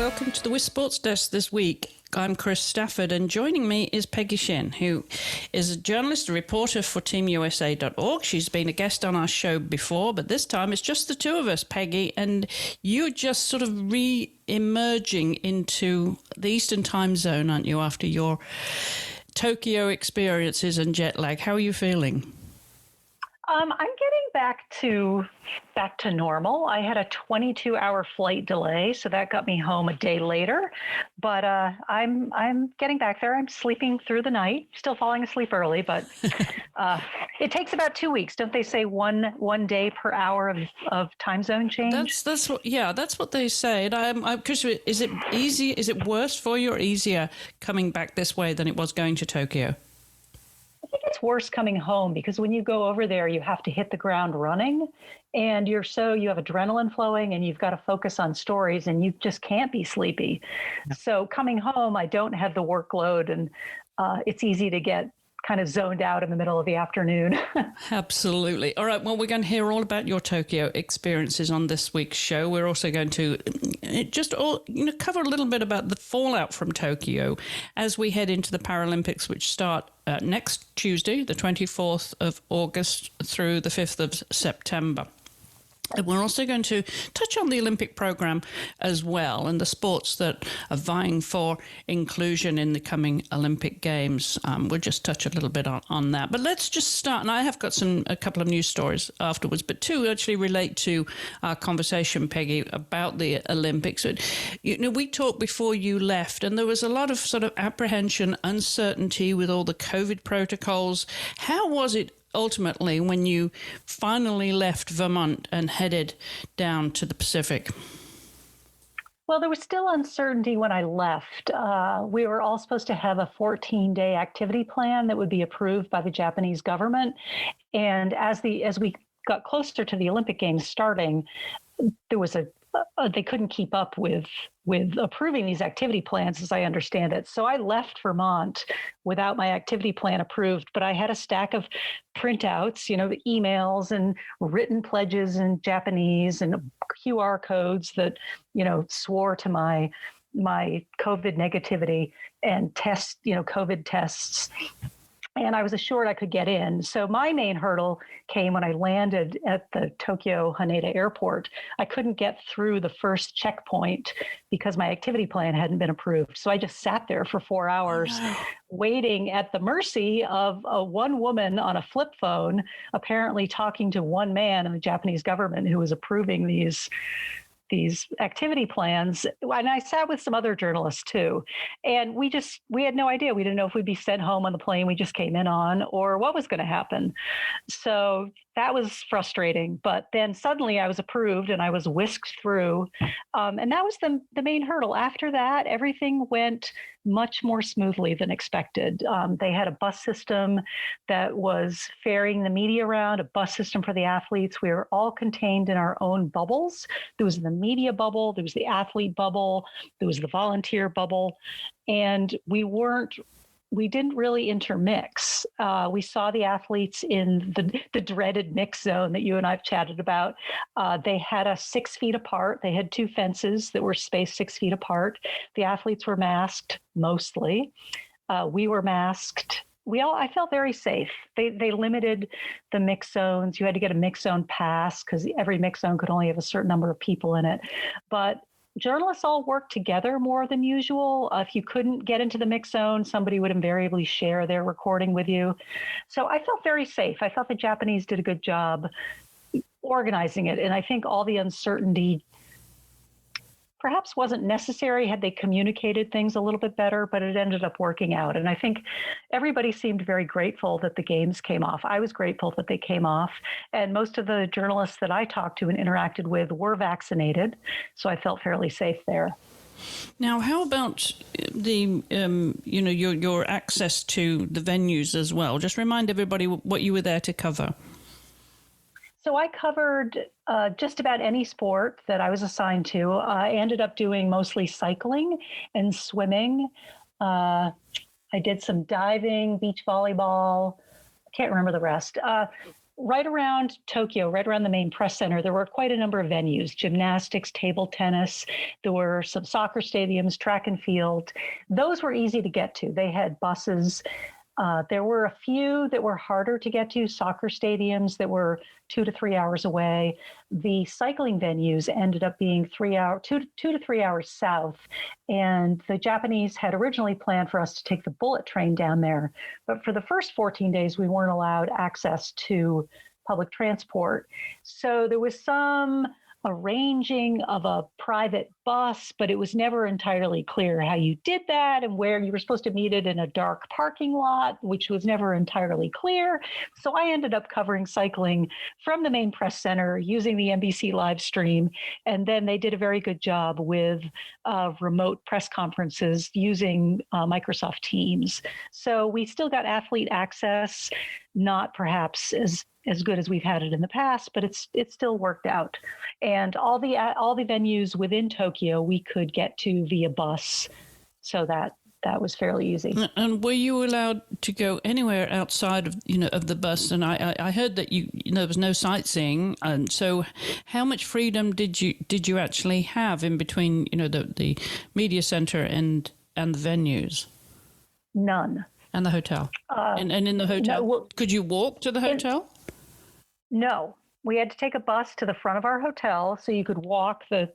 welcome to the WiSP Sports Desk this week. I'm Chris Stafford, and joining me is Peggy Shinn, who is a journalist, a reporter for teamusa.org. She's been a guest on our show before, but this time it's just the two of us, Peggy, and you're just sort of re-emerging into the Eastern time zone, aren't you, after your Tokyo experiences and jet lag. How are you feeling? I'm getting back to normal. I had a 22-hour flight delay, so that got me home a day later. But I'm getting back there. I'm sleeping through the night, still falling asleep early, but it takes about 2 weeks. Don't they say one day per hour of time zone change? That's what they say. And I'm curious, is it easy? Is it worse for you or easier coming back this way than it was going to Tokyo? I think it's worse coming home because when you go over there, you have to hit the ground running and you have adrenaline flowing and you've got to focus on stories and you just can't be sleepy. So coming home, I don't have the workload and it's easy to get kind of zoned out in the middle of the afternoon. Absolutely. All right. Well, we're going to hear all about your Tokyo experiences on this week's show. We're also going to just cover a little bit about the fallout from Tokyo as we head into the Paralympics, which start next Tuesday, the 24th of August through the 5th of September. And we're also going to touch on the Olympic program as well and the sports that are vying for inclusion in the coming Olympic Games. We'll just touch a little bit on that. But let's just start. And I have got a couple of news stories afterwards, but two actually relate to our conversation, Peggy, about the Olympics. We talked before you left, and there was a lot of sort of apprehension, uncertainty with all the COVID protocols. How was it ultimately when you finally left Vermont and headed down to the Pacific? Well, there was still uncertainty when I left. We were all supposed to have a 14-day activity plan that would be approved by the Japanese government. And as we got closer to the Olympic Games starting, there was they couldn't keep up with approving these activity plans, as I understand it. So I left Vermont without my activity plan approved, but I had a stack of printouts, the emails and written pledges in Japanese and QR codes that, swore to my COVID negativity and COVID tests. And I was assured I could get in. So my main hurdle came when I landed at the Tokyo Haneda airport. I couldn't get through the first checkpoint because my activity plan hadn't been approved. So I just sat there for 4 hours waiting at the mercy of one woman on a flip phone, apparently talking to one man in the Japanese government who was approving these activity plans. And I sat with some other journalists too. And we had no idea. We didn't know if we'd be sent home on the plane we just came in on or what was going to happen. So that was frustrating. But then suddenly I was approved and I was whisked through. And that was the main hurdle. After that, everything went much more smoothly than expected. They had a bus system that was ferrying the media around, a bus system for the athletes. We were all contained in our own bubbles. There was the media bubble, there was the athlete bubble, there was the volunteer bubble, and we didn't really intermix. We saw the athletes in the dreaded mix zone that you and I've chatted about. They had us 6 feet apart. They had 2 fences that were spaced 6 feet apart. The athletes were masked mostly. We were masked. I felt very safe. They limited the mix zones. You had to get a mix zone pass because every mix zone could only have a certain number of people in it. But journalists all worked together more than usual. If you couldn't get into the mix zone, somebody would invariably share their recording with you. So I felt very safe. I thought the Japanese did a good job organizing it. And I think all the uncertainty perhaps wasn't necessary had they communicated things a little bit better, but it ended up working out. And I think everybody seemed very grateful that the games came off. I was grateful that they came off. And most of the journalists that I talked to and interacted with were vaccinated. So I felt fairly safe there. Now, how about the, your access to the venues as well? Just remind everybody what you were there to cover. So I covered just about any sport that I was assigned to. I ended up doing mostly cycling and swimming. I did some diving, beach volleyball. I can't remember the rest. right around Tokyo, right around the main press center, there were quite a number of venues: gymnastics, table tennis. There were some soccer stadiums, track and field. Those were easy to get to. They had buses. There were a few that were harder to get to, soccer stadiums that were 2 to 3 hours away. The cycling venues ended up being 2 to 3 hours south. And the Japanese had originally planned for us to take the bullet train down there. But for the first 14 days, we weren't allowed access to public transport. So there was some arranging of a private bus, but it was never entirely clear how you did that and where you were supposed to meet it in a dark parking lot, which was never entirely clear. So I ended up covering cycling from the main press center using the NBC live stream. And then they did a very good job with remote press conferences using Microsoft Teams. So we still got athlete access, not perhaps as good as we've had it in the past, but it still worked out. And all the venues within Tokyo we could get to via bus, so that was fairly easy. And were you allowed to go anywhere outside of of the bus? And I heard that there was no sightseeing. And so, how much freedom did you actually have in between the media center and the venues? None. And the hotel. And in the hotel, no, could you walk to the hotel? No, we had to take a bus to the front of our hotel so you could walk the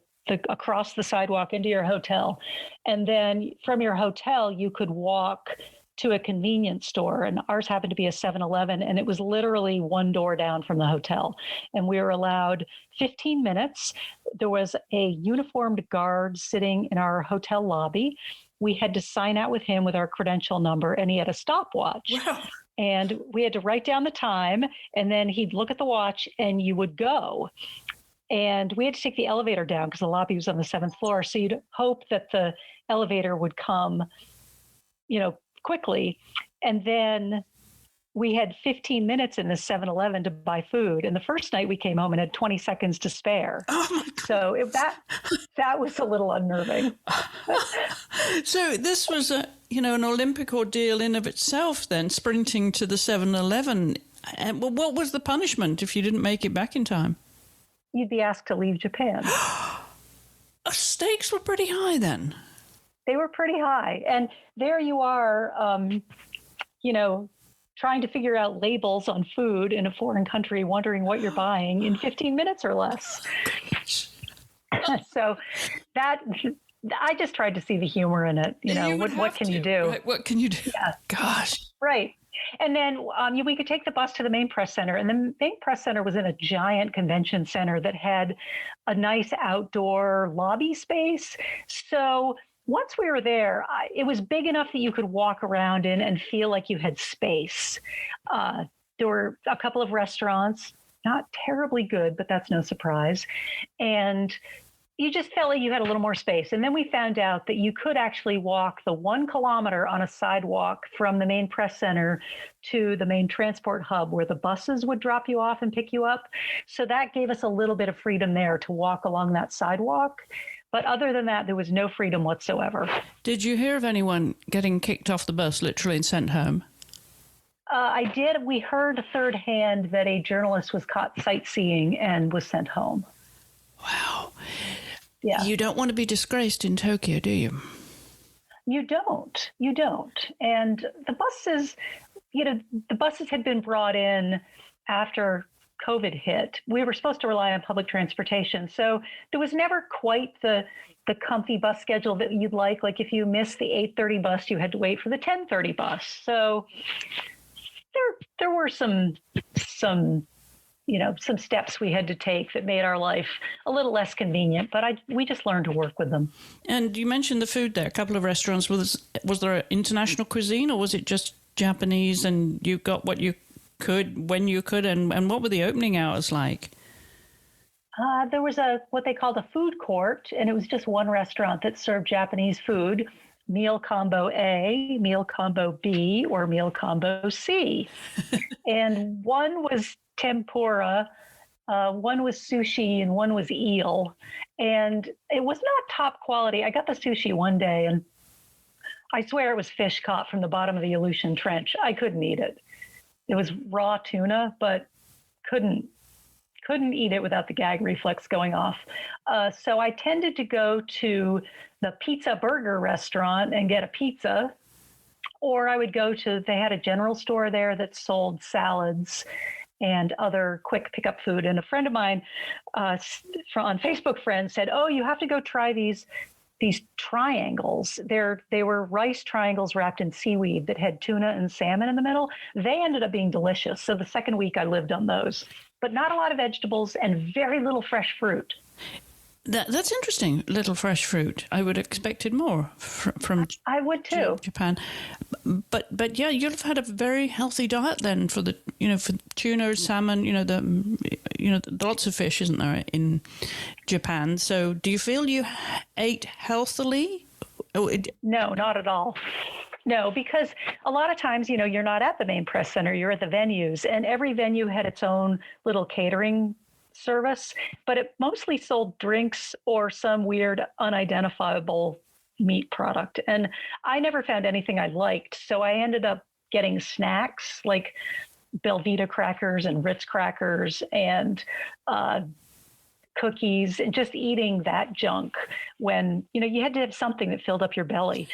across the sidewalk into your hotel. And then from your hotel, you could walk to a convenience store. And ours happened to be a 7-Eleven, and it was literally one door down from the hotel. And we were allowed 15 minutes. There was a uniformed guard sitting in our hotel lobby. We had to sign out with him with our credential number, and he had a stopwatch. Wow. And we had to write down the time, and then he'd look at the watch and you would go. And we had to take the elevator down because the lobby was on the 7th floor. So you'd hope that the elevator would come, quickly. And then we had 15 minutes in the 7-Eleven to buy food. And the first night we came home and had 20 seconds to spare. Oh my God. So that was a little unnerving. So this was an Olympic ordeal in of itself then, sprinting to the 7-Eleven. And what was the punishment if you didn't make it back in time? You'd be asked to leave Japan. Stakes were pretty high then. They were pretty high. And there you are, trying to figure out labels on food in a foreign country, wondering what you're buying in 15 minutes or less. So that, I just tried to see the humor in it. What can you do? Right, what can you do? Yeah. Gosh. Right. And then we could take the bus to the main press center. And the main press center was in a giant convention center that had a nice outdoor lobby space. So once we were there, it was big enough that you could walk around in and feel like you had space. There were a couple of restaurants, not terribly good, but that's no surprise. And you just felt like you had a little more space. And then we found out that you could actually walk the 1 kilometer on a sidewalk from the main press center to the main transport hub where the buses would drop you off and pick you up. So that gave us a little bit of freedom there to walk along that sidewalk. But other than that, there was no freedom whatsoever. Did you hear of anyone getting kicked off the bus, literally, and sent home? I did. We heard third hand that a journalist was caught sightseeing and was sent home. Wow. Yeah. You don't want to be disgraced in Tokyo, do you? You don't. And the buses had been brought in after COVID hit. We were supposed to rely on public transportation. So there was never quite the comfy bus schedule that you'd like. Like if you missed the 8:30 bus, you had to wait for the 10:30 bus. So there were some steps we had to take that made our life a little less convenient, but we just learned to work with them. And you mentioned the food there, a couple of restaurants. Was there an international cuisine, or was it just Japanese and you got what you could when you could? And what were the opening hours like? There was what they called a food court, and it was just one restaurant that served Japanese food. Meal combo A, meal combo B, or meal combo C. And one was tempura, one was sushi, and one was eel. And it was not top quality. I got the sushi one day, and I swear it was fish caught from the bottom of the Aleutian Trench. I couldn't eat it. It was raw tuna, but couldn't eat it without the gag reflex going off. So I tended to go to the pizza burger restaurant and get a pizza, or I would go to, they had a general store there that sold salads and other quick pickup food. And a friend of mine on Facebook Friends said, "Oh, you have to go try these triangles. They were rice triangles wrapped in seaweed that had tuna and salmon in the middle. They ended up being delicious. So the second week I lived on those, but not a lot of vegetables and very little fresh fruit." That's interesting. Little fresh fruit. I would have expected more from. I would too. Japan, but yeah, you've had a very healthy diet then for for tuna, salmon. Lots of fish, isn't there, in Japan? So do you feel you ate healthily? No, not at all. No, because a lot of times, you're not at the main press center, you're at the venues, and every venue had its own little catering service, but it mostly sold drinks or some weird unidentifiable meat product. And I never found anything I liked. So I ended up getting snacks like Belvita crackers and Ritz crackers and cookies, and just eating that junk when, you had to have something that filled up your belly.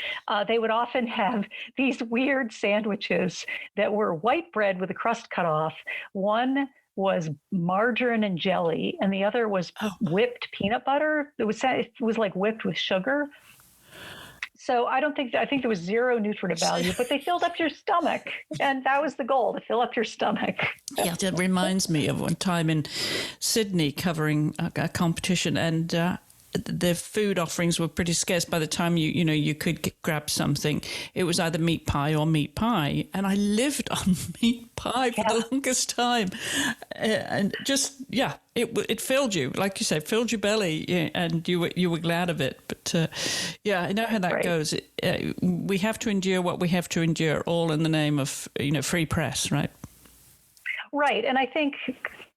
They would often have these weird sandwiches that were white bread with the crust cut off. One was margarine and jelly, and the other was whipped peanut butter. It was like whipped with sugar. So I think there was zero nutritive value, but they filled up your stomach, and that was the goal, to fill up your stomach. Yeah, that reminds me of one time in Sydney covering a competition, and the food offerings were pretty scarce. By the time you could grab something, it was either meat pie or meat pie, and I lived on meat pie for the longest time, and just it filled you, like you said, filled your belly, and you were glad of it. But I know how that goes. We have to endure what we have to endure, all in the name of free press, right? Right, and I think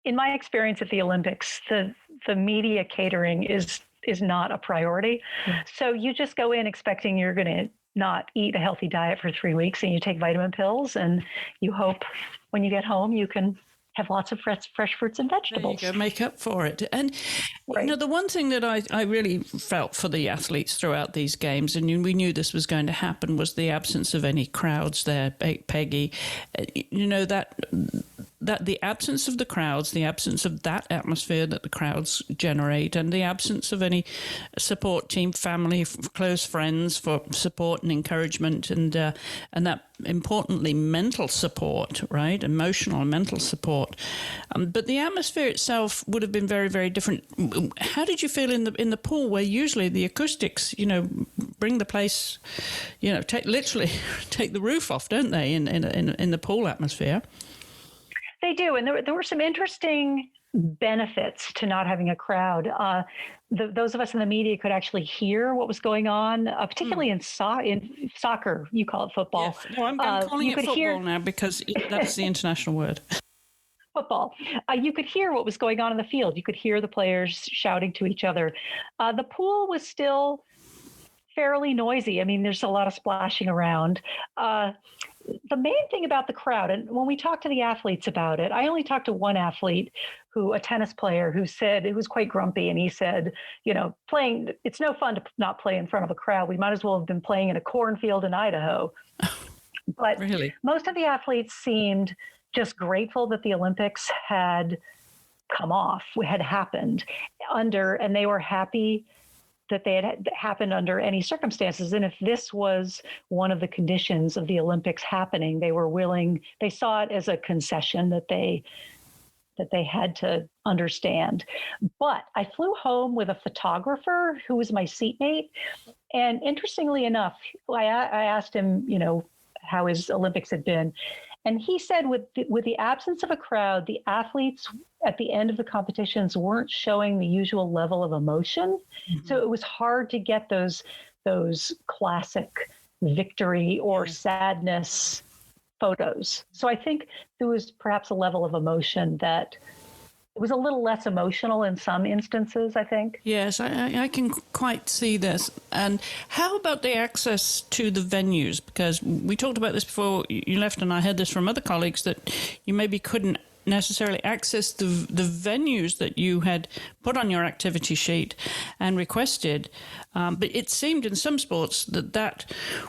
in my experience at the Olympics, the media catering is not a priority. So you just go in expecting you're going to not eat a healthy diet for 3 weeks, and you take vitamin pills, and you hope when you get home you can have lots of fresh fruits and vegetables. There you go, make up for it. And the one thing that I really felt for the athletes throughout these games, and we knew this was going to happen, was the absence of any crowds there, Peggy. That the absence of the crowds, the absence of that atmosphere that the crowds generate, and the absence of any support team, family, close friends for support and encouragement, and that, importantly, mental support, right? Emotional and mental support. But the atmosphere itself would have been very, very different. How did you feel in the pool, where usually the acoustics, bring the place, take the roof off, don't they? In the pool atmosphere. They do, and there were some interesting benefits to not having a crowd. Those of us in the media could actually hear what was going on, particularly in soccer. You call it football. Yes. No, I'm calling it football now because that's the international word. Football. You could hear what was going on in the field. You could hear the players shouting to each other. The pool was still fairly noisy. I mean, there's a lot of splashing around. The main thing about the crowd, and when we talked to the athletes about it, I only talked to one athlete, a tennis player, who said it was quite grumpy. And he said, it's no fun to not play in front of a crowd. We might as well have been playing in a cornfield in Idaho. But really? Most of the athletes seemed just grateful that the Olympics had come off, had happened and they were happy that they had happened under any circumstances. And if this was one of the conditions of the Olympics happening, they saw it as a concession that they had to understand. But I flew home with a photographer who was my seatmate. And interestingly enough, I asked him, how his Olympics had been. And he said with the absence of a crowd, the athletes at the end of the competitions weren't showing the usual level of emotion. Mm-hmm. So it was hard to get those classic victory or sadness photos. So I think there was perhaps a level of emotion that it was a little less emotional in some instances, I think. Yes, I can quite see this. And how about the access to the venues? Because we talked about this before you left, and I heard this from other colleagues, that you maybe couldn't necessarily access the venues that you had put on your activity sheet and requested. But it seemed in some sports that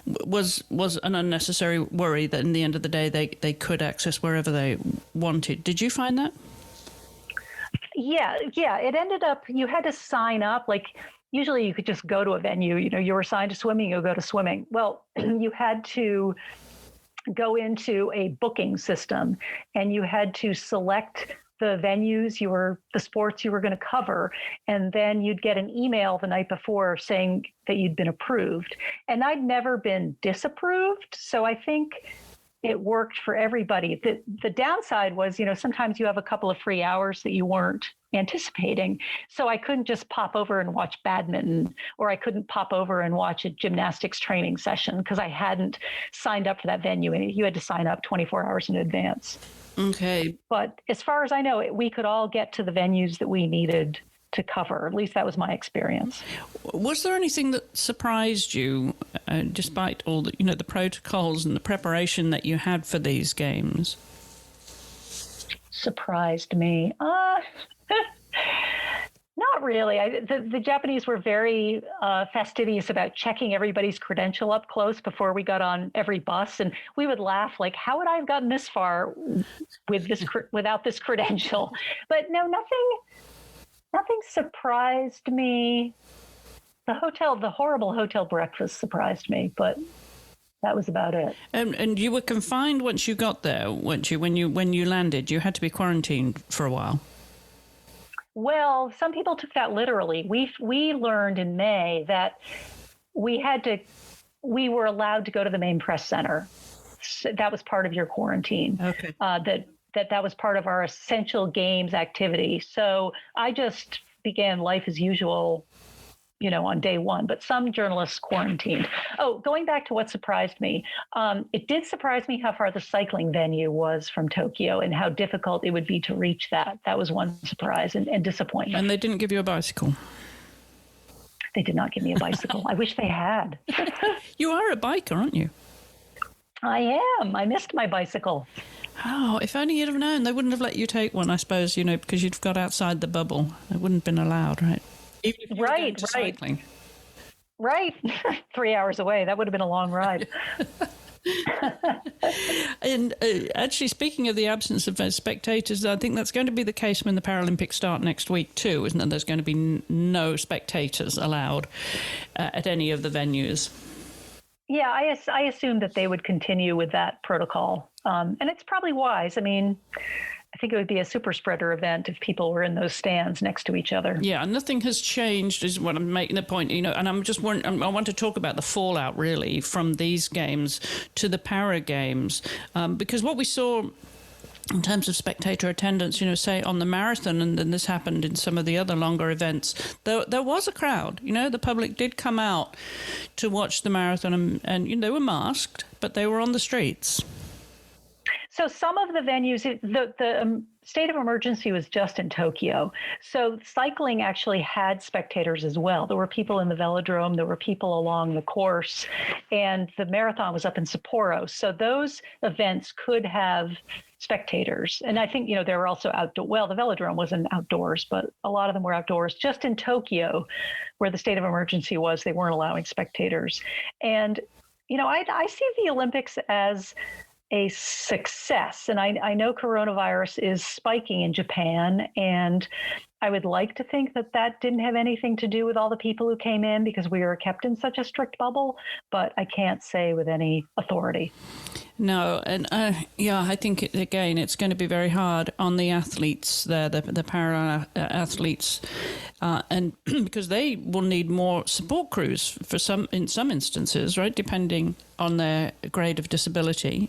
was an unnecessary worry, that in the end of the day they could access wherever they wanted. Did you find that? Yeah. It ended up, you had to sign up. Like, usually you could just go to a venue, you were assigned to swimming, you'll go to swimming. Well, you had to go into a booking system, and you had to select the venues the sports you were going to cover, and then you'd get an email the night before saying that you'd been approved. And I'd never been disapproved, so I think it worked for everybody. The downside was, sometimes you have a couple of free hours that you weren't anticipating. So I couldn't just pop over and watch badminton, or I couldn't pop over and watch a gymnastics training session because I hadn't signed up for that venue. And you had to sign up 24 hours in advance. Okay. But as far as I know, we could all get to the venues that we needed to cover. At least that was my experience. Was there anything that surprised you, despite all the protocols and the preparation that you had for these games? Surprised me? Not really. The Japanese were very fastidious about checking everybody's credential up close before we got on every bus, and we would laugh like, "How would I have gotten this far without this credential?" But no, nothing surprised me. The horrible hotel breakfast surprised me, but that was about it. And you were confined once you got there, weren't you? When you landed, you had to be quarantined for a while. Well, some people took that literally. We learned in May that we were allowed to go to the main press center. So that was part of your quarantine. Okay. That was part of our essential games activity. So I just began life as usual, on day one, but some journalists quarantined. Oh, going back to what surprised me, it did surprise me how far the cycling venue was from Tokyo and how difficult it would be to reach that. That was one surprise and disappointment. And they didn't give you a bicycle? They did not give me a bicycle. I wish they had. You are a biker, aren't you? I am. I missed my bicycle. Oh, if only you'd have known. They wouldn't have let you take one, I suppose, because you'd got outside the bubble. It wouldn't have been allowed, right? Even if you were going to cycling. Right. 3 hours away. That would have been a long ride. And actually, speaking of the absence of spectators, I think that's going to be the case when the Paralympics start next week too, isn't it? There's going to be no spectators allowed at any of the venues. Yeah, I assume that they would continue with that protocol. And it's probably wise. I mean, I think it would be a super spreader event if people were in those stands next to each other. Yeah, nothing has changed is what I'm making the point, and I want to talk about the fallout really from these games to the para games, because what we saw in terms of spectator attendance, say on the marathon, and then this happened in some of the other longer events, there was a crowd. The public did come out to watch the marathon, and they were masked, but they were on the streets. So some of the venues, the state of emergency was just in Tokyo. So cycling actually had spectators as well. There were people in the velodrome. There were people along the course. And the marathon was up in Sapporo. So those events could have spectators. And I think, there were also outdoor. Well, the velodrome wasn't outdoors, but a lot of them were outdoors. Just in Tokyo, where the state of emergency was, they weren't allowing spectators. And, I see the Olympics as a success. And I know coronavirus is spiking in Japan, and I would like to think that didn't have anything to do with all the people who came in because we were kept in such a strict bubble, but I can't say with any authority. No, and I think it's going to be very hard on the athletes there, the para athletes, and because they will need more support crews in some instances, right, depending on their grade of disability.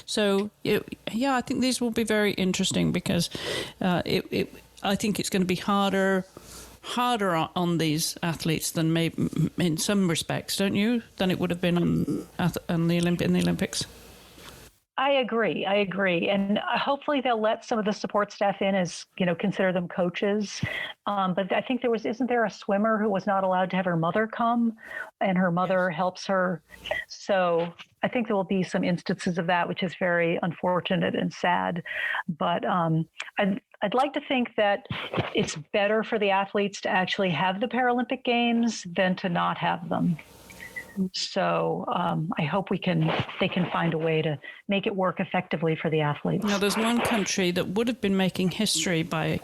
So I think these will be very interesting because I think it's going to be harder on these athletes than maybe in some respects, don't you, than it would have been in the Olympics. I agree. And hopefully they'll let some of the support staff in as, consider them coaches. But I think isn't there a swimmer who was not allowed to have her mother come, and her mother helps her. So I think there will be some instances of that, which is very unfortunate and sad. But I'd like to think that it's better for the athletes to actually have the Paralympic Games than to not have them. So I hope they can find a way to make it work effectively for the athletes. Now, there's one country that would have been making history by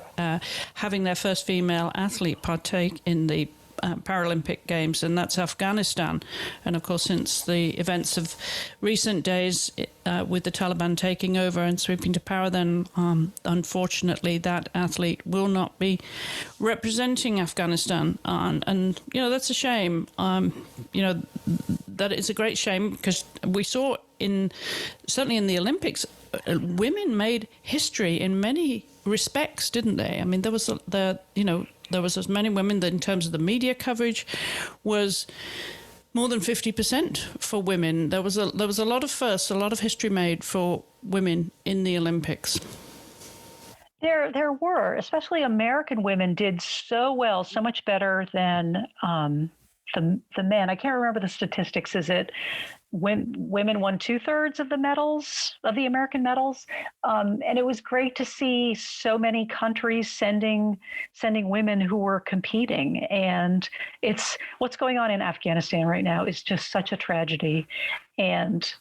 having their first female athlete partake in the Paralympic Games, and that's Afghanistan. And of course, since the events of recent days with the Taliban taking over and sweeping to power, then unfortunately that athlete will not be representing Afghanistan. And that's a shame. That is a great shame, because we saw certainly in the Olympics, women made history in many respects, didn't they? I mean, there was as many women that, in terms of the media coverage, was more than 50% for women. There was a lot of firsts, a lot of history made for women in the Olympics. There were, especially American women did so well, so much better than the men. I can't remember the statistics. Is it when women won 2/3 of the medals, of the American medals? And it was great to see so many countries sending women who were competing. And it's what's going on in Afghanistan right now is just such a tragedy. And,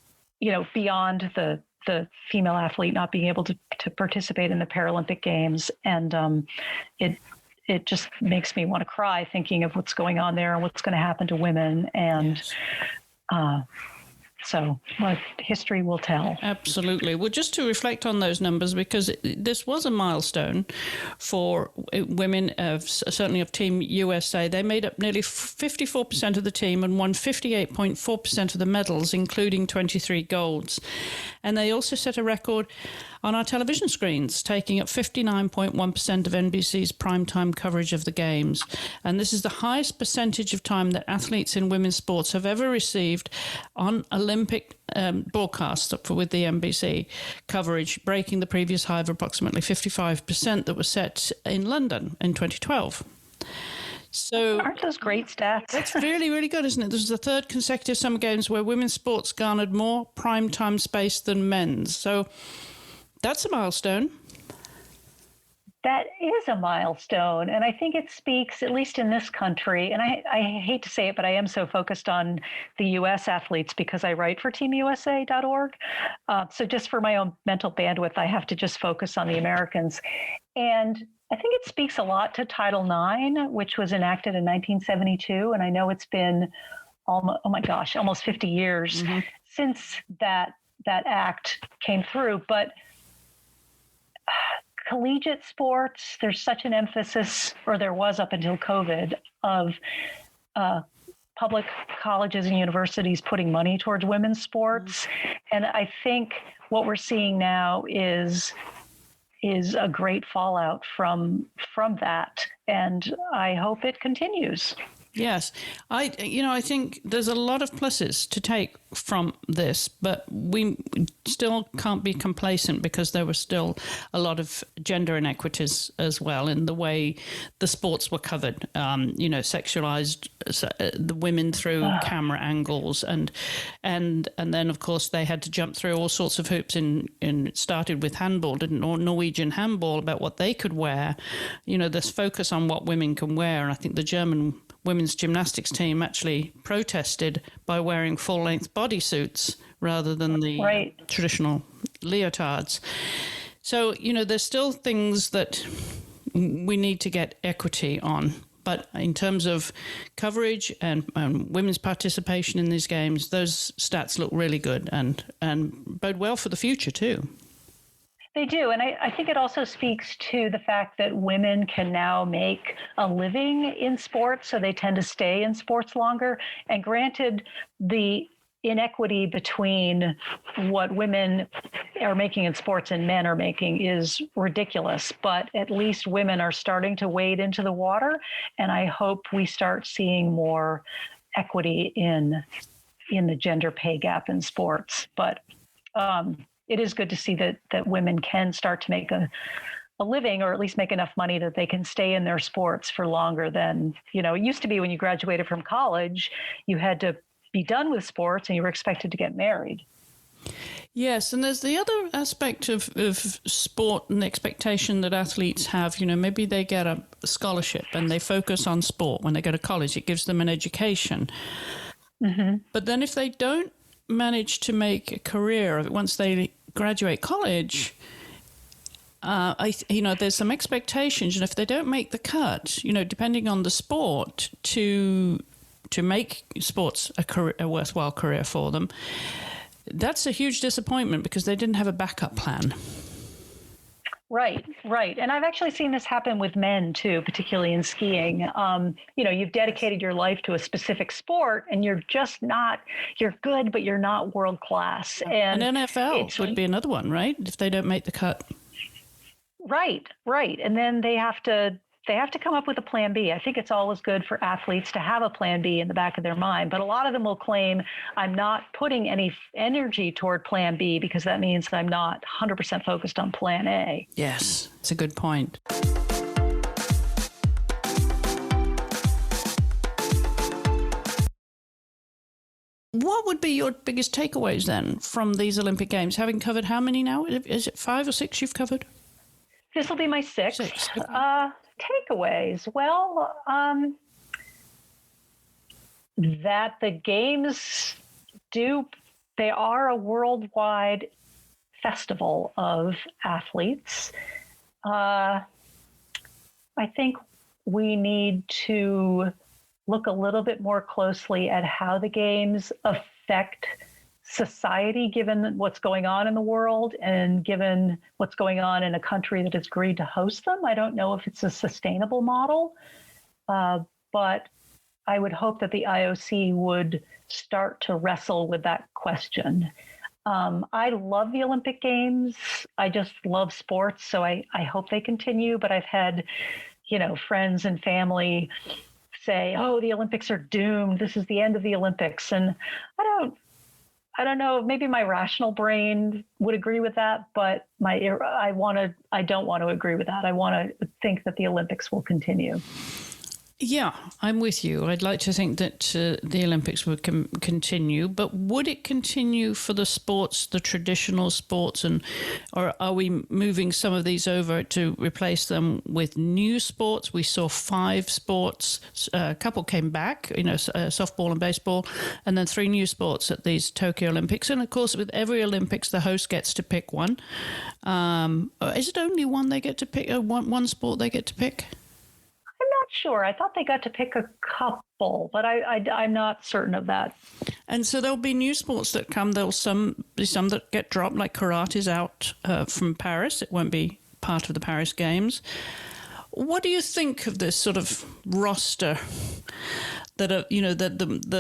beyond the female athlete not being able to participate in the Paralympic Games. And it just makes me want to cry thinking of what's going on there and what's going to happen to women. And yes. So what history will tell. Absolutely. Well, just to reflect on those numbers, because this was a milestone for women, certainly of Team USA. They made up nearly 54% of the team and won 58.4% of the medals, including 23 golds. And they also set a record on our television screens, taking up 59.1% of NBC's primetime coverage of the Games. And this is the highest percentage of time that athletes in women's sports have ever received on Olympic broadcasts with the NBC coverage, breaking the previous high of approximately 55% that was set in London in 2012. So aren't those great stats? That's really, really good, isn't it? This is the third consecutive Summer Games where women's sports garnered more primetime space than men's. So that's a milestone. That is a milestone. And I think it speaks, at least in this country, and I hate to say it, but I am so focused on the U.S. athletes because I write for teamusa.org. So just for my own mental bandwidth, I have to just focus on the Americans. And I think it speaks a lot to Title IX, which was enacted in 1972. And I know it's been, almost 50 years since that act came through. But collegiate sports, there's such an emphasis, or there was up until COVID, of public colleges and universities putting money towards women's sports. And I think what we're seeing now is a great fallout from that. And I hope it continues. Yes. I think there's a lot of pluses to take from this, but we still can't be complacent because there were still a lot of gender inequities as well in the way the sports were covered. Sexualized the women through camera angles, and then of course they had to jump through all sorts of hoops. It started with handball, didn't Norwegian handball, about what they could wear. This focus on what women can wear, and I think the German women's gymnastics team actually protested by wearing full-length bodysuits rather than the traditional leotards. So, there's still things that we need to get equity on. But in terms of coverage and women's participation in these games, those stats look really good and bode well for the future too. They do. And I think it also speaks to the fact that women can now make a living in sports, so they tend to stay in sports longer. And granted, the inequity between what women are making in sports and men are making is ridiculous, but at least women are starting to wade into the water. And I hope we start seeing more equity in the gender pay gap in sports. But it is good to see that women can start to make a living, or at least make enough money that they can stay in their sports for longer than, it used to be when you graduated from college, you had to be done with sports and you were expected to get married. Yes, and there's the other aspect of sport and the expectation that athletes have. Maybe they get a scholarship and they focus on sport when they go to college. It gives them an education. Mm-hmm. But then if they don't manage to make a career of it once they graduate college, there's some expectations, and if they don't make the cut, depending on the sport, to make sports a worthwhile career for them, that's a huge disappointment because they didn't have a backup plan. Right. And I've actually seen this happen with men too, particularly in skiing. You've dedicated your life to a specific sport and you're good, but you're not world class. And NFL would be another one, right? If they don't make the cut. Right. And then they have to come up with a plan B. I think it's always good for athletes to have a plan B in the back of their mind, but a lot of them will claim, I'm not putting any energy toward plan B because that means I'm not 100% focused on plan A. Yes, it's a good point. What would be your biggest takeaways then from these Olympic Games? Having covered how many now? Is it 5 or 6 you've covered? This will be my sixth. Takeaways. Well, that the games they are a worldwide festival of athletes. I think we need to look a little bit more closely at how the games affect society, given what's going on in the world and given what's going on in a country that has agreed to host them. I don't know if it's a sustainable model, but I would hope that the IOC would start to wrestle with that question. I love the Olympic Games. I just love sports, so I hope they continue. But I've had, friends and family say, "Oh, the Olympics are doomed. This is the end of the Olympics," and I don't know, maybe my rational brain would agree with that, but I don't want to agree with that. I want to think that the Olympics will continue. Yeah, I'm with you. I'd like to think that the Olympics would continue, but would it continue for the sports, the traditional sports, or are we moving some of these over to replace them with new sports? We saw 5 sports. A couple came back, softball and baseball, and then 3 new sports at these Tokyo Olympics. And of course, with every Olympics, the host gets to pick one. Is it only one they get to pick? One sport they get to pick? Sure. I thought they got to pick a couple, but I'm not certain of that. And so there'll be new sports that come. There'll be some that get dropped, like karate's out from Paris. It won't be part of the Paris Games. What do you think of this sort of roster that are,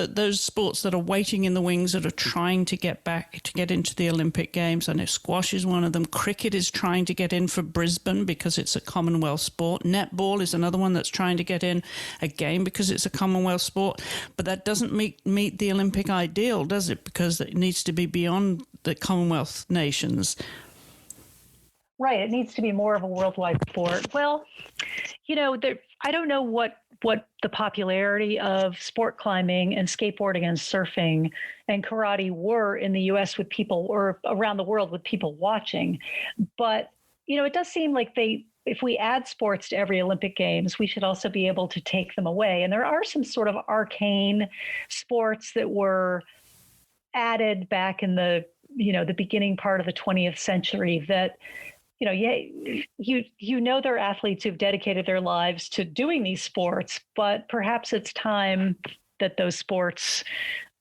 those sports that are waiting in the wings, that are trying to get back, to get into the Olympic Games? I know squash is one of them. Cricket is trying to get in for Brisbane because it's a Commonwealth sport. Netball is another one that's trying to get in again because it's a Commonwealth sport. But that doesn't meet the Olympic ideal, does it? Because it needs to be beyond the Commonwealth nations. Right. It needs to be more of a worldwide sport. Well, I don't know what the popularity of sport climbing and skateboarding and surfing and karate were in the U.S. with people, or around the world with people watching. But, it does seem like if we add sports to every Olympic Games, we should also be able to take them away. And there are some sort of arcane sports that were added back in the beginning part of the 20th century that, there are athletes who've dedicated their lives to doing these sports, but perhaps it's time that those sports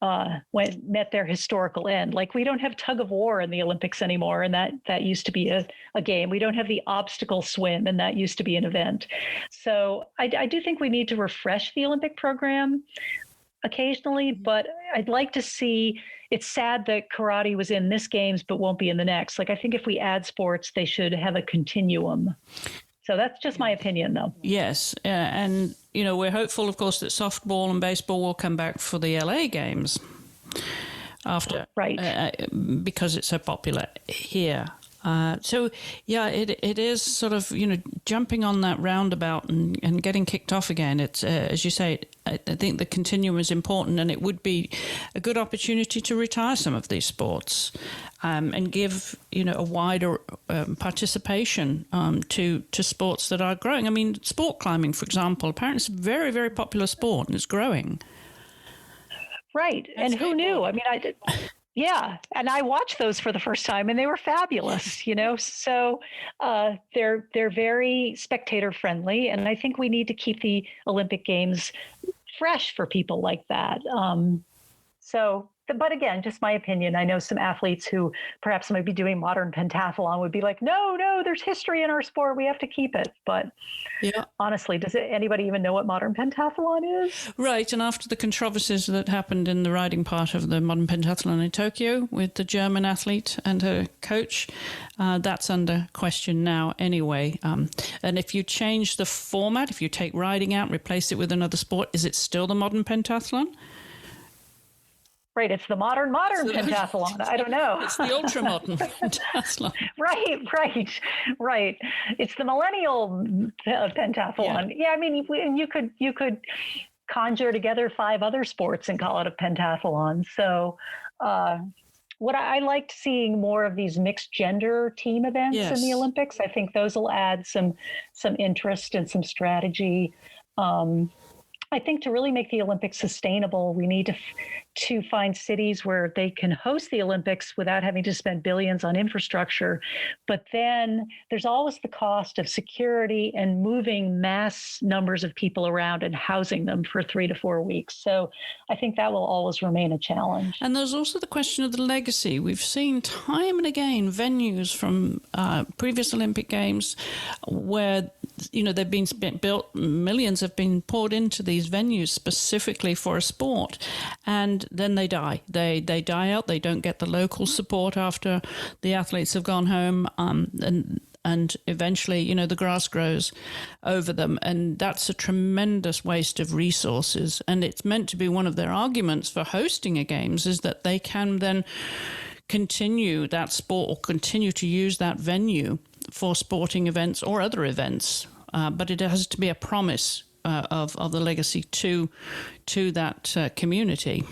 met their historical end. Like, we don't have tug of war in the Olympics anymore, and that used to be a game. We don't have the obstacle swim, and that used to be an event. So I do think we need to refresh the Olympic program occasionally, but I'd like to see. It's sad that karate was in this games but won't be in the next. Like, I think if we add sports, they should have a continuum. So that's just my opinion, though. Yes. And, we're hopeful, of course, that softball and baseball will come back for the LA Games. after, right? Because it's so popular here. So, yeah, it is sort of, jumping on that roundabout and getting kicked off again. It's, as you say, I think the continuum is important, and it would be a good opportunity to retire some of these sports and give, a wider participation to sports that are growing. I mean, sport climbing, for example, apparently it's a very, very popular sport and it's growing. Right. And who knew? I mean, yeah, and I watched those for the first time, and they were fabulous. So they're very spectator friendly, and I think we need to keep the Olympic Games fresh for people like that. But again, just my opinion. I know some athletes who perhaps might be doing modern pentathlon would be like, no, there's history in our sport. We have to keep it. But yeah, honestly, does anybody even know what modern pentathlon is? Right. And after the controversies that happened in the riding part of the modern pentathlon in Tokyo with the German athlete and her coach, that's under question now anyway. And if you change the format, if you take riding out and replace it with another sport, is it still the modern pentathlon? Right, it's the modern pentathlon. I don't know. It's the ultra-modern pentathlon. Right. It's the millennial pentathlon. Yeah, I mean, you could conjure together 5 other sports and call it a pentathlon. So what I liked seeing more of these mixed gender team events in the Olympics. I think those will add some interest and some strategy. I think to really make the Olympics sustainable, we need to find cities where they can host the Olympics without having to spend billions on infrastructure. But then there's always the cost of security and moving mass numbers of people around and housing them for 3 to 4 weeks. So I think that will always remain a challenge. And there's also the question of the legacy. We've seen time and again venues from previous Olympic Games where they've been built, millions have been poured into these venues specifically for a sport, and then they die. They die out. They don't get the local support after the athletes have gone home, and eventually, the grass grows over them, and that's a tremendous waste of resources. And it's meant to be one of their arguments for hosting a games is that they can then continue that sport or continue to use that venue for sporting events or other events, but it has to be a promise of the legacy to that community.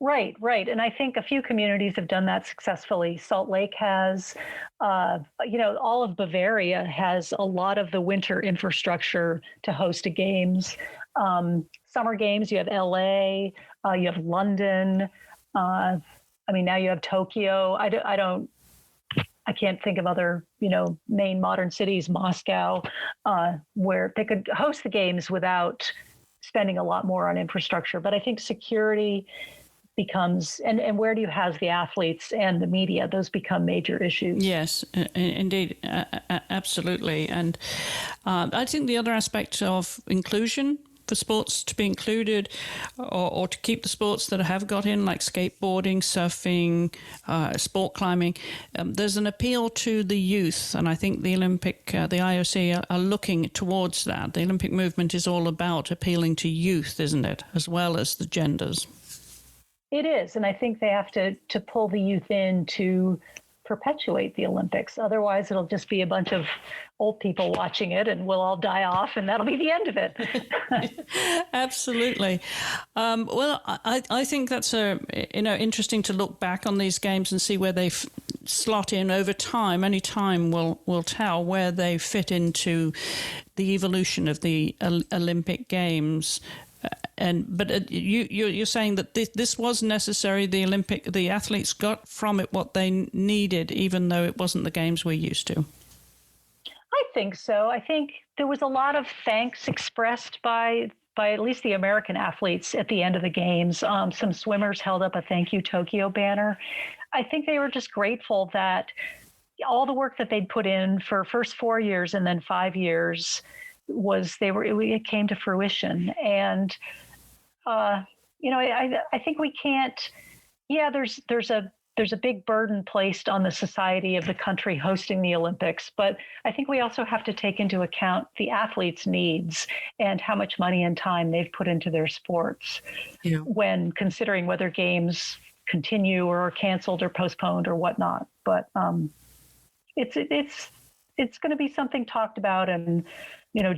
Right. And I think a few communities have done that successfully. Salt Lake has, all of Bavaria has a lot of the winter infrastructure to host a games. Summer games, you have LA, you have London. Now you have Tokyo. I can't think of other, main modern cities, Moscow, where they could host the games without spending a lot more on infrastructure. But I think security becomes, and where do you house the athletes and the media? Those become major issues. Yes, indeed. Absolutely. And I think the other aspect of inclusion for sports to be included or to keep the sports that have got in, like skateboarding, surfing, sport climbing, there's an appeal to the youth. And I think the IOC are looking towards that. The Olympic movement is all about appealing to youth, isn't it, as well as the genders? It is. And I think they have to pull the youth in to perpetuate the Olympics. Otherwise, it'll just be a bunch of old people watching it and we'll all die off and that'll be the end of it. Absolutely. Well, I think that's interesting to look back on these games and see where they slot in over time. Only time will tell where they fit into the evolution of the Olympic Games. But you're saying that this was necessary. The athletes got from it what they needed, even though it wasn't the games we're used to. I think so. I think there was a lot of thanks expressed by at least the American athletes at the end of the games. Some swimmers held up a "Thank You Tokyo" banner. I think they were just grateful that all the work that they'd put in for first 4 years and then 5 years it came to fruition. And I think we can't. Yeah, there's a there's a big burden placed on the society of the country hosting the Olympics. But I think we also have to take into account the athletes' needs and how much money and time they've put into their sports when considering whether games continue or are canceled or postponed or whatnot. But it's going to be something talked about and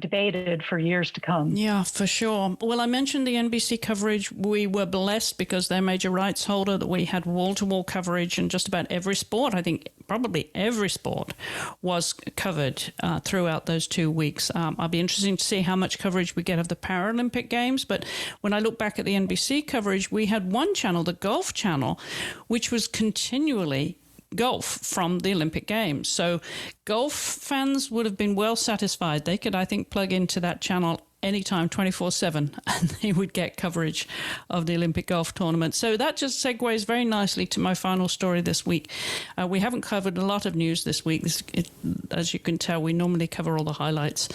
debated for years to come. Yeah, for sure. Well, I mentioned the NBC coverage. We were blessed because they're major rights holder that we had wall-to-wall coverage in just about every sport. I think probably every sport was covered throughout those 2 weeks. I'll be interested to see how much coverage we get of the Paralympic Games. But when I look back at the NBC coverage, we had one channel, the Golf Channel, which was continually golf from the Olympic Games. So golf fans would have been well satisfied. They could, I think, plug into that channel anytime 24/7 and they would get coverage of the Olympic golf tournament. So that just segues very nicely to my final story this week. We haven't covered a lot of news this week. As you can tell, we normally cover all the highlights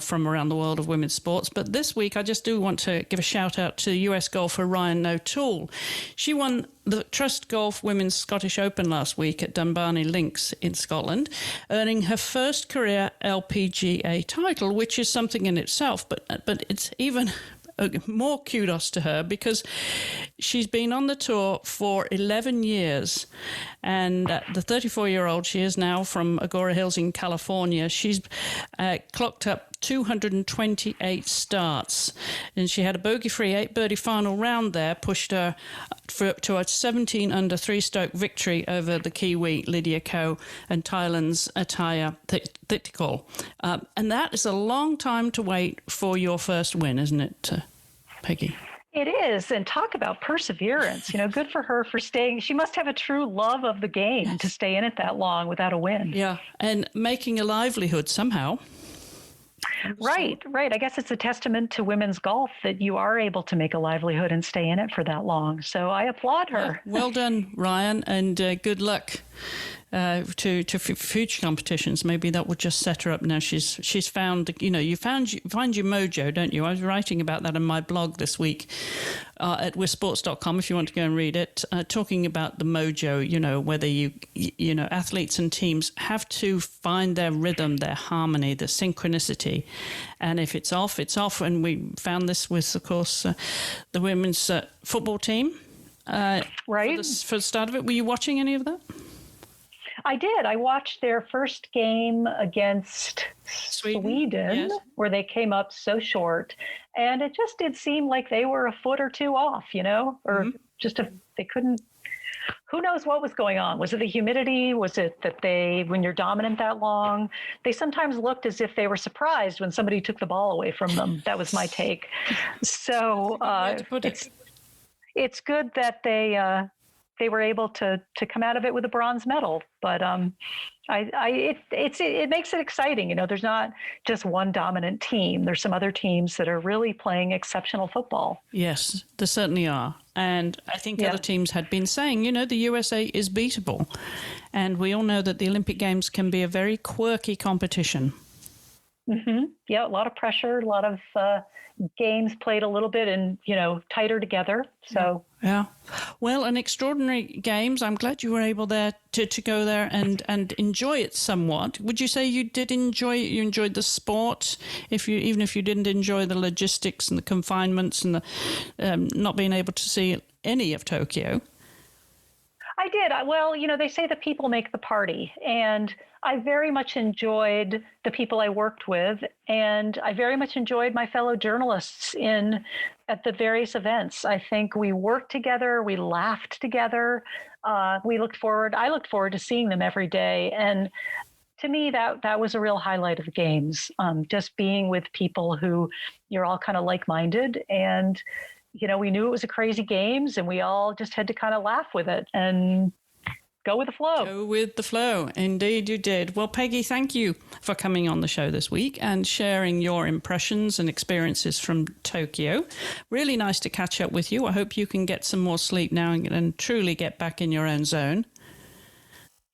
from around the world of women's sports. But this week, I just do want to give a shout out to US golfer Ryan O'Toole. She won the Trust Golf Women's Scottish Open last week at Dunbarney Links in Scotland, earning her first career LPGA title, which is something in itself. But it's even more kudos to her because she's been on the tour for 11 years. And the 34-year-old she is now from Agora Hills in California, she's clocked up 228 starts. And she had a bogey-free 8-birdie final round there, pushed her to a 17 under 3-stroke victory over the Kiwi Lydia Ko and Thailand's Ataya Thittikul. And that is a long time to wait for your first win, isn't it, Peggy? It is. And talk about perseverance. Good for her for staying. She must have a true love of the game to stay in it that long without a win. Yeah. And making a livelihood somehow. Right. I guess it's a testament to women's golf that you are able to make a livelihood and stay in it for that long. So I applaud her. Yeah, well done, Ryan, and good luck to future competitions. Maybe that would just set her up now. She's found, you find your mojo, don't you? I was writing about that in my blog this week at wisports.com if you want to go and read it, talking about the mojo, whether athletes and teams have to find their rhythm, their harmony, the synchronicity. And if it's off, it's off. And we found this with, of course, the women's football team. Right. For the start of it. Were you watching any of that? I did. I watched their first game against Sweden yes. Where they came up so short. And it just did seem like they were a foot or two off, or just they couldn't. Who knows what was going on? Was it the humidity? Was it that when you're dominant that long, they sometimes looked as if they were surprised when somebody took the ball away from them. That was my take. So it's good that they were able to come out of it with a bronze medal. But it makes it exciting. There's not just one dominant team. There's some other teams that are really playing exceptional football. Yes, there certainly are. And I think other teams had been saying, the USA is beatable. And we all know that the Olympic Games can be a very quirky competition. Mm-hmm. Yeah, a lot of pressure, a lot of games played a little bit and, tighter together. So yeah. Well, an extraordinary games. I'm glad you were able there to go there and enjoy it somewhat. Would you say you did enjoy it? You enjoyed the sport, even if you didn't enjoy the logistics and the confinements and the not being able to see any of Tokyo? I did. Well, they say the people make the party, and I very much enjoyed the people I worked with, and I very much enjoyed my fellow journalists at the various events. I think we worked together, we laughed together. I looked forward to seeing them every day, and to me, that was a real highlight of the games. Just being with people who you're all kind of like-minded, and we knew it was a crazy games, and we all just had to kind of laugh with it and go with the flow. Go with the flow. Indeed, you did. Well, Peggy, thank you for coming on the show this week and sharing your impressions and experiences from Tokyo. Really nice to catch up with you. I hope you can get some more sleep now and truly get back in your own zone.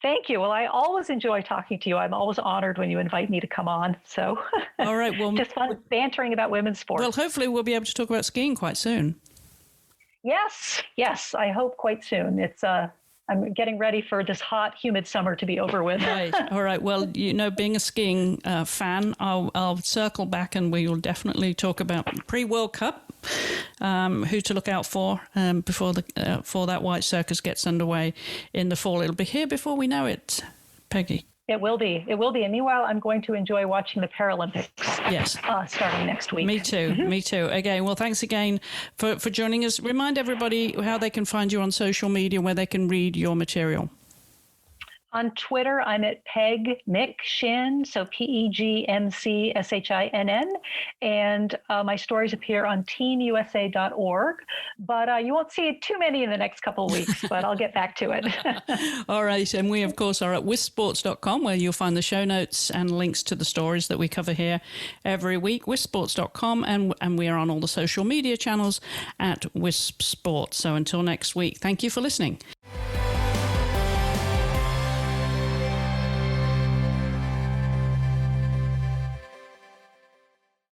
Thank you. Well, I always enjoy talking to you. I'm always honored when you invite me to come on. So all right. Well, just fun bantering about women's sports. Well, hopefully we'll be able to talk about skiing quite soon. Yes. I hope quite soon. I'm getting ready for this hot, humid summer to be over with. Right. All right. Well, being a skiing fan, I'll circle back and we will definitely talk about pre-World Cup, who to look out for before that White Circus gets underway in the fall. It'll be here before we know it, Peggy. It will be. It will be. And meanwhile, I'm going to enjoy watching the Paralympics. Yes. Starting next week. Me too. Me too. Again, well, thanks again for joining us. Remind everybody how they can find you on social media, where they can read your material. On Twitter, I'm at Peg Shinn, so PEGMCSHINN, and my stories appear on teenusa.org. But you won't see too many in the next couple of weeks, but I'll get back to it. All right, and we, of course, are at wisports.com, where you'll find the show notes and links to the stories that we cover here every week, wisports.com, and we are on all the social media channels at WiSP Sports. So until next week, thank you for listening.